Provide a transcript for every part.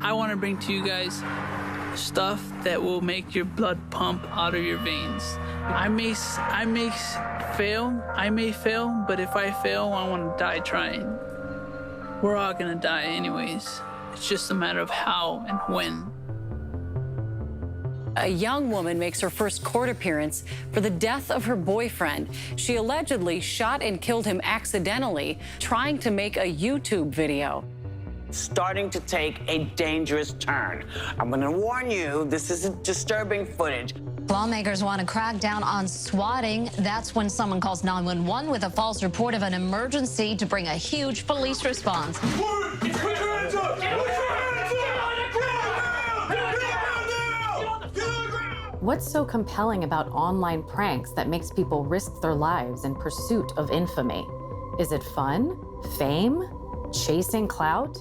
I want to bring to you guys stuff that will make your blood pump out of your veins. I may fail, but if I fail, I want to die trying. We're all gonna die anyways. It's just a matter of how and when. A young woman makes her first court appearance for the death of her boyfriend. She allegedly shot and killed him accidentally, trying to make a YouTube video. Starting to take a dangerous turn. I'm gonna warn you, this isn't disturbing footage. Lawmakers want to crack down on swatting. That's when someone calls 911 with a false report of an emergency to bring a huge police response. What's so compelling about online pranks that makes people risk their lives in pursuit of infamy? Is it fun? Fame? Chasing clout?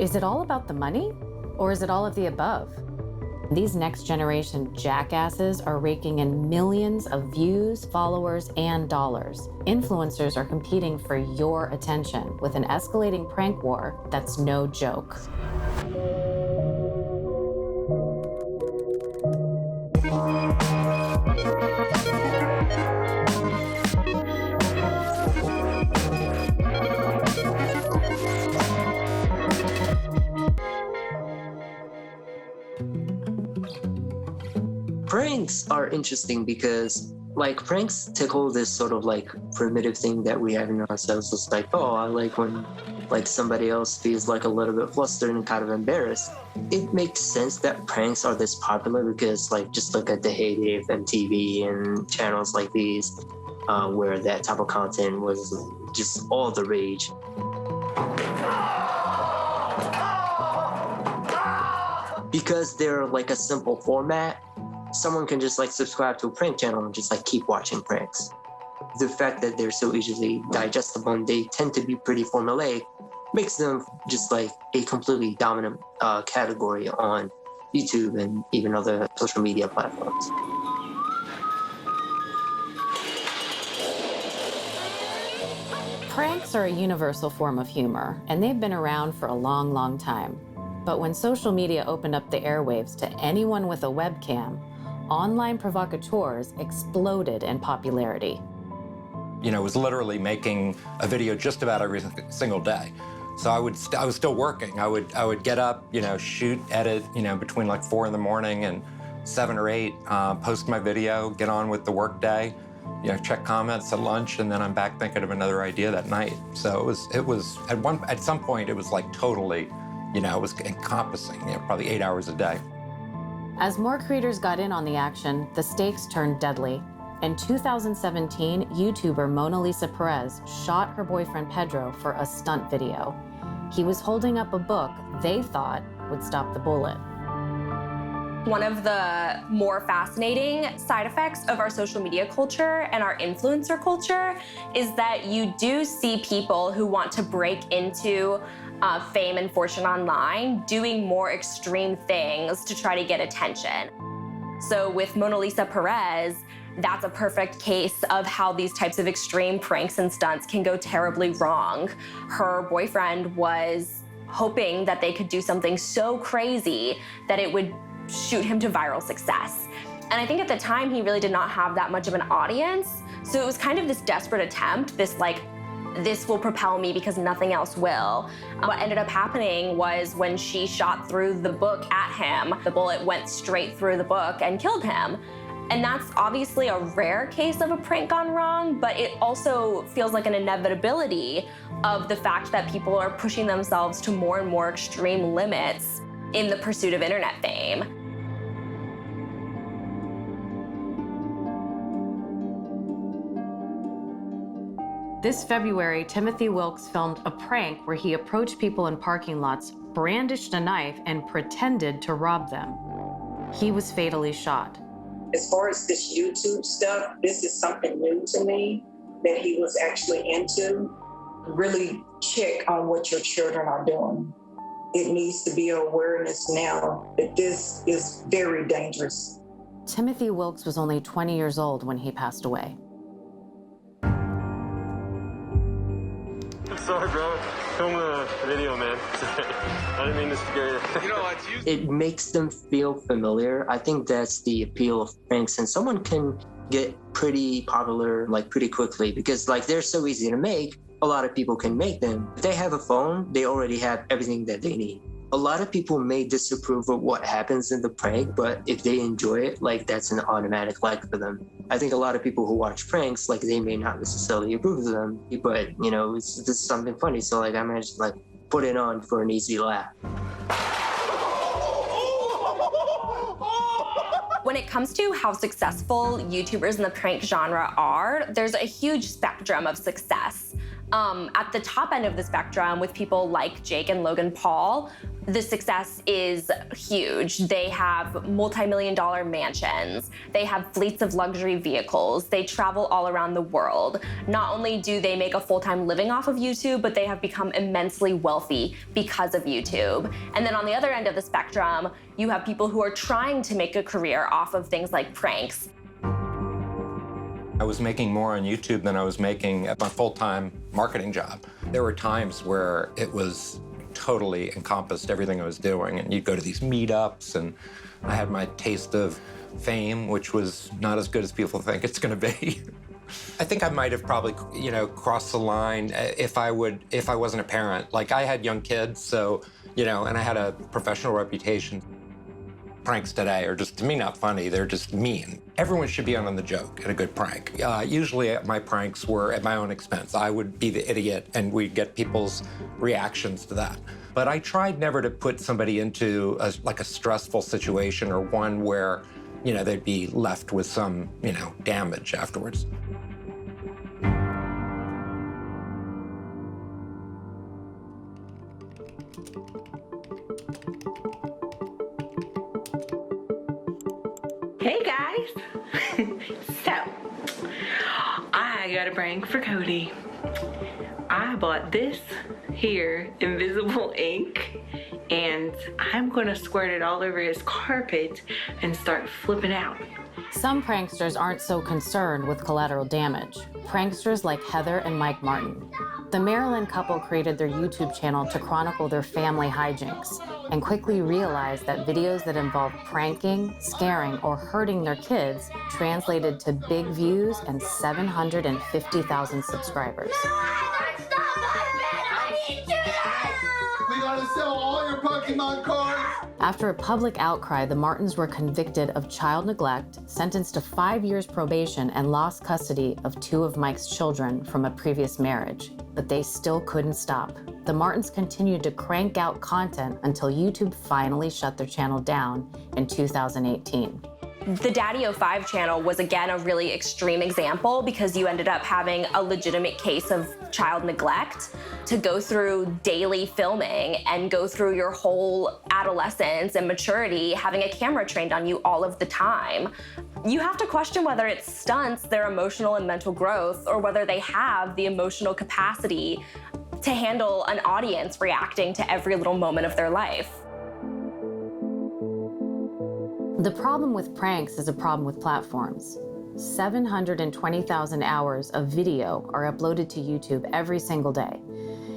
Is it all about the money? Or is it all of the above? These next generation jackasses are raking in millions of views, followers, and dollars. Influencers are competing for your attention with an escalating prank war that's no joke. Pranks are interesting because, like, pranks tickle this sort of like primitive thing that we have in ourselves. It's like, oh, I like when like somebody else feels like a little bit flustered and kind of embarrassed. It makes sense that pranks are this popular because, like, just look at the heyday of MTV and channels like these, where that type of content was just all the rage. Because they're like a simple format, someone can just like subscribe to a prank channel and just like keep watching pranks. The fact that they're so easily digestible and they tend to be pretty formulaic makes them just like a completely dominant category on YouTube and even other social media platforms. Pranks are a universal form of humor, and they've been around for a long, long time. But when social media opened up the airwaves to anyone with a webcam, online provocateurs exploded in popularity. You know, was literally making a video just about every single day. So I was still working. I would get up, you know, shoot, edit, you know, between like 4 in the morning and 7 or 8, post my video, get on with the work day, you know, check comments at lunch, and then I'm back thinking of another idea that night. So it was at some point it was like totally, you know, it was encompassing, you know, probably 8 hours a day. As more creators got in on the action, the stakes turned deadly. In 2017, YouTuber Monalisa Perez shot her boyfriend Pedro for a stunt video. He was holding up a book they thought would stop the bullet. One of the more fascinating side effects of our social media culture and our influencer culture is that you do see people who want to break into fame and fortune online doing more extreme things to try to get attention. So with Monalisa Perez, that's a perfect case of how these types of extreme pranks and stunts can go terribly wrong. Her boyfriend was hoping that they could do something so crazy that it would shoot him to viral success. And I think at the time he really did not have that much of an audience. So it was kind of this desperate attempt, this like, this will propel me because nothing else will. What ended up happening was when she shot through the book at him, the bullet went straight through the book and killed him. And that's obviously a rare case of a prank gone wrong, but it also feels like an inevitability of the fact that people are pushing themselves to more and more extreme limits in the pursuit of internet fame. This February, Timothy Wilkes filmed a prank where he approached people in parking lots, brandished a knife, and pretended to rob them. He was fatally shot. As far as this YouTube stuff, this is something new to me that he was actually into. Really check on what your children are doing. It needs to be awareness now that this is very dangerous. Timothy Wilkes was only 20 years old when he passed away. I'm sorry, bro. Film a video, man. I didn't mean to scare you. You know, It makes them feel familiar. I think that's the appeal of pranks, and someone can get pretty popular like pretty quickly because like they're so easy to make. A lot of people can make them. If they have a phone, they already have everything that they need. A lot of people may disapprove of what happens in the prank, but if they enjoy it, like that's an automatic like for them. I think a lot of people who watch pranks, like they may not necessarily approve of them, but you know, this is something funny. So like I managed to like put it on for an easy laugh. When it comes to how successful YouTubers in the prank genre are, there's a huge spectrum of success. At the top end of the spectrum, with people like Jake and Logan Paul, the success is huge. They have multi-million-dollar mansions. They have fleets of luxury vehicles. They travel all around the world. Not only do they make a full-time living off of YouTube, but they have become immensely wealthy because of YouTube. And then on the other end of the spectrum, you have people who are trying to make a career off of things like pranks. I was making more on YouTube than I was making at my full-time marketing job. There were times where it was totally encompassed everything I was doing, and you'd go to these meetups, and I had my taste of fame, which was not as good as people think it's gonna be. I think I might have probably, you know, crossed the line if I wasn't a parent. Like I had young kids, so, you know, and I had a professional reputation. Pranks today are just, to me, not funny. They're just mean. Everyone should be on the joke at a good prank. Usually my pranks were at my own expense. I would be the idiot and we'd get people's reactions to that. But I tried never to put somebody into a stressful situation or one where, you know, they'd be left with some, you know, damage afterwards. Hey guys! So, I got a prank for Cody. I bought this here invisible ink, and I'm gonna squirt it all over his carpet and start flipping out. Some pranksters aren't so concerned with collateral damage. Pranksters like Heather and Mike Martin. The Maryland couple created their YouTube channel to chronicle their family hijinks and quickly realized that videos that involved pranking, scaring, or hurting their kids translated to big views and 750,000 subscribers. We gotta sell all your Pokemon cards! After a public outcry, the Martins were convicted of child neglect, sentenced to 5 years probation, and lost custody of 2 of Mike's children from a previous marriage. But they still couldn't stop. The Martins continued to crank out content until YouTube finally shut their channel down in 2018. The Daddy05 channel was, again, a really extreme example because you ended up having a legitimate case of child neglect to go through daily filming and go through your whole adolescence and maturity, having a camera trained on you all of the time. You have to question whether it stunts their emotional and mental growth or whether they have the emotional capacity to handle an audience reacting to every little moment of their life. The problem with pranks is a problem with platforms. 720,000 hours of video are uploaded to YouTube every single day.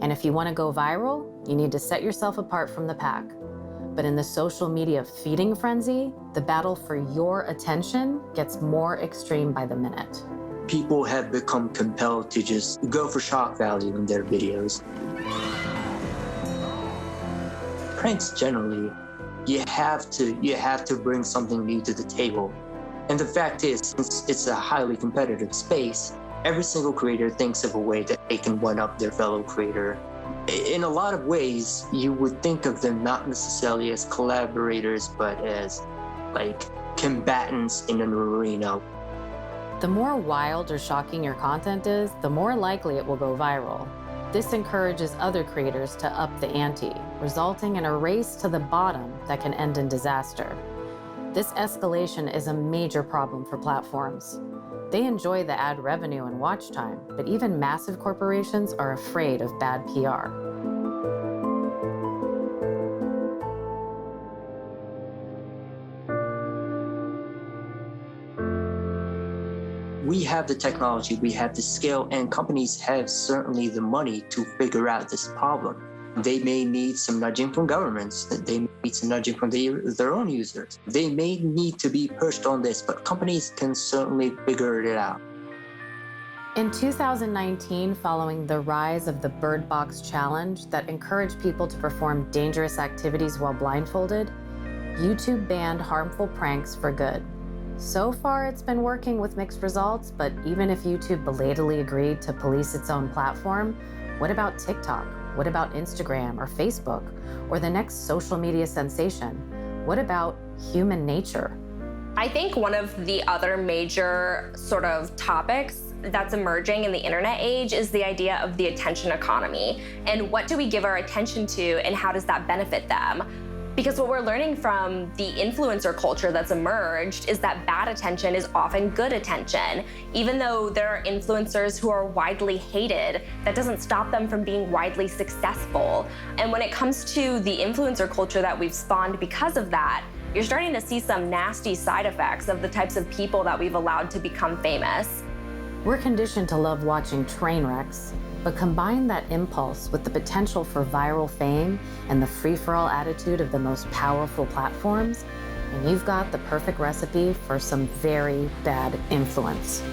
And if you want to go viral, you need to set yourself apart from the pack. But in the social media feeding frenzy, the battle for your attention gets more extreme by the minute. People have become compelled to just go for shock value in their videos. Pranks generally, you have to bring something new to the table. And the fact is, since it's a highly competitive space, every single creator thinks of a way that they can one-up their fellow creator. In a lot of ways, you would think of them not necessarily as collaborators, but as like combatants in an arena. The more wild or shocking your content is, the more likely it will go viral. This encourages other creators to up the ante, resulting in a race to the bottom that can end in disaster. This escalation is a major problem for platforms. They enjoy the ad revenue and watch time, but even massive corporations are afraid of bad PR. We have the technology, we have the scale, and companies have certainly the money to figure out this problem. They may need some nudging from governments. They may need some nudging from their own users. They may need to be pushed on this, but companies can certainly figure it out. In 2019, following the rise of the Bird Box Challenge that encouraged people to perform dangerous activities while blindfolded, YouTube banned harmful pranks for good. So far, it's been working with mixed results, but even if YouTube belatedly agreed to police its own platform, what about TikTok? What about Instagram or Facebook or the next social media sensation? What about human nature? I think one of the other major sort of topics that's emerging in the internet age is the idea of the attention economy. And what do we give our attention to and how does that benefit them? Because what we're learning from the influencer culture that's emerged is that bad attention is often good attention. Even though there are influencers who are widely hated, that doesn't stop them from being widely successful. And when it comes to the influencer culture that we've spawned because of that, you're starting to see some nasty side effects of the types of people that we've allowed to become famous. We're conditioned to love watching train wrecks, but combine that impulse with the potential for viral fame and the free-for-all attitude of the most powerful platforms, and you've got the perfect recipe for some very bad influence.